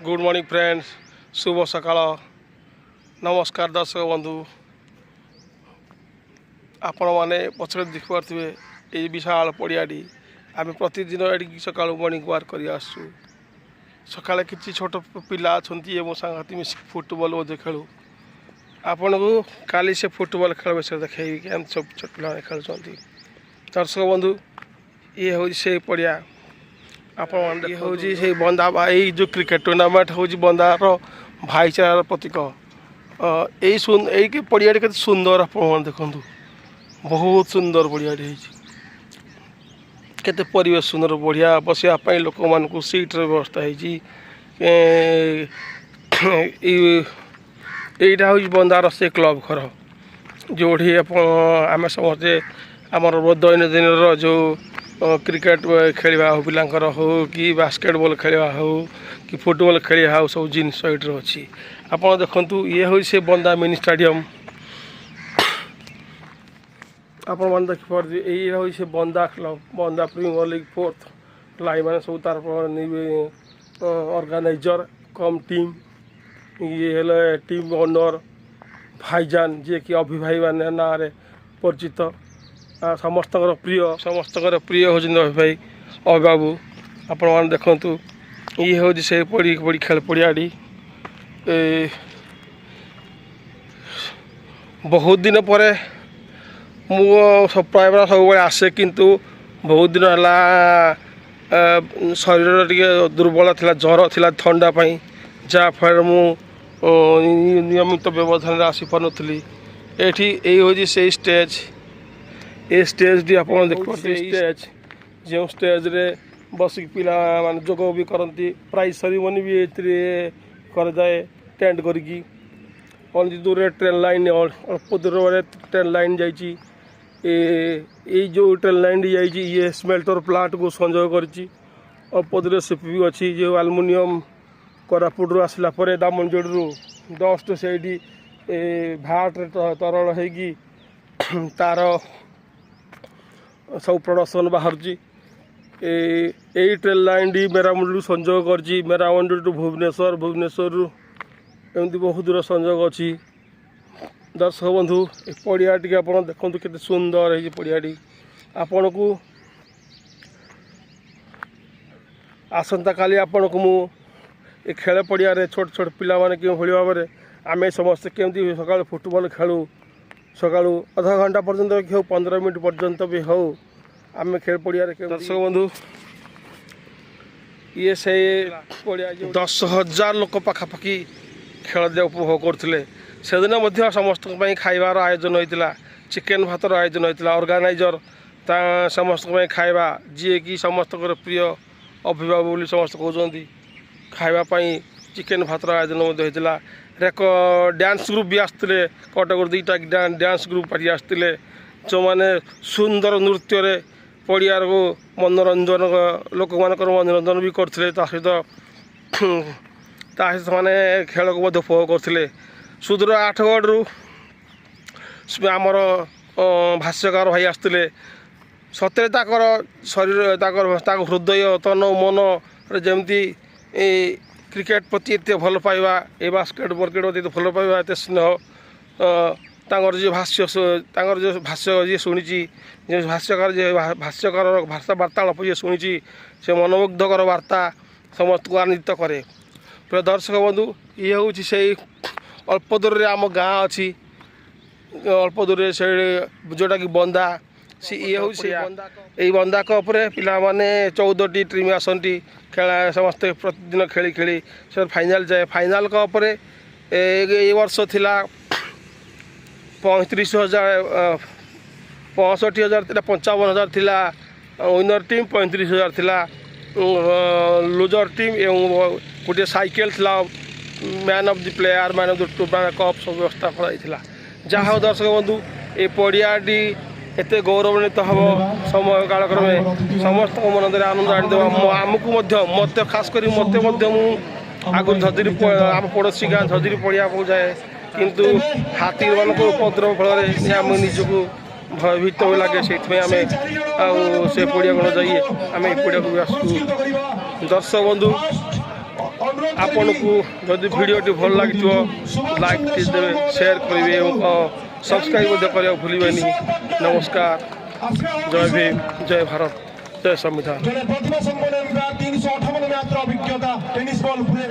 Good morning friends, शुभ सकाळ, नमस्कार दर्शक बंधु। आपण मैंने पछरे देखिपे ये विशाल पड़ियाटी आम प्रतिदिन ये सका मॉर्निंग वाक कर आसु। सका कि छोट पिला अच्छा मो सांगती मिसिक फुटबॉल खेलु। आपण को काली से फुटबॉल खेल विषय देखी सब छोट पिला खेलुंट। दर्शक बंधु ये हूँ से पड़िया आप हूँ बंदा यही जो क्रिकेट टूर्नामेंट हूँ बंदार भाईचारार प्रतीक। यही पड़िया के सुंदर आप देखु, बहुत सुंदर पड़ियाटी केते परिवेश सुंदर बढ़िया बसापी लोक मान सीट्र व्यवस्था यहीटा हूँ बंदार से क्लब घर जो आम समस्ते आमर दैनंदिन जो क्रिकेट खेलवा हो पिलांकर हो कि बास्केटबॉल खेलवा हो कि फुटबॉल खेलवा हो सब जिन अच्छी। आप देखु ये हूँ से बंदा मिनी स्टेडियम। आप देखिए यही हूँ से बंदा क्लब, बंदा प्रीमियर लीग फोर्थ लाइन मैंने सब तार ऑर्गेनाइजर कम टीम ये हेले टीम ओनर भाईजान जी कि अभि भाई मान ना परिचित समस्त प्रिय होती अभि भाई अभि बाबू। आपण देखु ये हूँ से पड़ी खेल पड़ियाटी बहुत दिन पर प्राय सब आसे किंतु बहुत दिन है शरीर टे दुर्बल थिला, ज्वर थिला थंडापाई जहाँफल मु नियमित व्यवधान आसी पार नी। ये हूँ से स्टेज ये स्टेज टी आप देखते स्टेज जो स्टेज रे बसिक पिला मान जोग भी करती प्राइज सेरेमनी भी कर जाए टेंट करकी दूर ट्रेन लाइन अल्प दूर ट्रेन लाइन जाइए जो ट्रेन लाइन ये स्मेल्टर प्लांट को संजोग करची अल्प दूर सीपी भी अच्छी जो आलुमिनियम कोरापुट आसला दामनजोड़ू डस्ट से भाट तरल होगी तार सब प्रोडक्शन बाहर यही ट्रेन लाइन टी मेरामंडी संजोग करची मेरामंडी टू भुवनेश्वर, भुवनेश्वर एमती बहुत दूर संजोग अच्छी। दर्शक बंधु ये पड़ियाटी आप देखते केते सुंदर है पड़ियाटी। आपण को आसंता काली आपण को मु खेल पड़िया छोट छोट पिला माने क्यों भली भाव में आम समस्ते केमती सका फुटबॉल खेलु सका अधा घंटा पर्यंत भी हो 15 मिनट पर्यंत भी हो आम खेल पड़िया। दर्शक बंधु ये से पड़िया 10,000 लोक पाखापाखि खेल उपभोग करते से दिन समस्त खाइबार आयोजन होता चिकेन भातर आयोजन होता ऑर्गेनाइजर समस्त खाइबा जी कि समस्त प्रिय अभिभावक बोली समस्त कहते खाइबापी चिकेन भातर आयोजन होता। एक डांस ग्रुप भी आसते कटक 2टा डांस ग्रुप पार्टी आसते जो मैंने सुंदर नृत्य पड़ियार को मनोरंजन लोक मानकर मनोरंजन भी करते सहित माने खेल को उपभोग करते। सुदूर 8गढ़ आमर भाष्यकार भाई आसते सतरे शरीर हृदय तन मन जमती क्रिकेट प्रति एत भल पाइबा ए बास्केटबॉल प्रति भल पाइबा एत स्नेह जो भाष्य जो भाष्य जी शुणी जो भाष्यकार भाषा वार्तालाप जी शुणी से मनमुग्धकर वार्ता समस्त को आनंदित करे। प्रिय दर्शक बंधु ये हूँ से अल्प दूर आम गाँ अच्छी अल्प दूर से जोटा कि बंदा सी ये हूँ से यही बंदा पे पिला माने 14टी टीम आसती खेला समस्ते प्रतिदिन खेली खेली से फाइनाल जाए। फाइनाल ए वर्ष थिला 35,000 65,000 थिला 55,000 थिला विनर टीम 35,000 थिला लूजर टीम एवं गोटे साइकेल थिला man of the player man of the tournament cup सब व्यवस्था कराइला। जहाँ दर्शक बंधु ये पड़ियाटी एत गौरवान्वित हम समय कालक्रमे समस्त मन आनंद आनीदेव आमको मत खास कर मत आगुरी धजरी आम पड़ोशी गाँ धजरी पड़िया को जाए किंतु हाथी मान उपद्रव फल आम निजक भयभीत लगे से आम से पड़िया को जाइए आम ये पड़िया को भी आसू। दर्शक बंधु ଆପଣଙ୍କୁ ଯଦି ଭିଡ଼ିଓଟି ଭଲ ଲାଗିଥିବ ଲାଇକ୍ ଦେବେ, ସେୟାର କରିବେ ଏବଂ ସବସ୍କ୍ରାଇବ୍ ମଧ୍ୟ କରିବାକୁ ଭୁଲିବେନି। ନମସ୍କାର, ଜୟ ଭୀମ, ଜୟ ଭାରତ, ଜୟ ସମ୍ବିଧାନ। ଜଣେ ପ୍ରତିଭା ସମ୍ପନ୍ନ 358 ମ୍ୟାଚର ଅଭିଜ୍ଞତା ଟେନିସ୍ ବଲ୍ ଉପରେ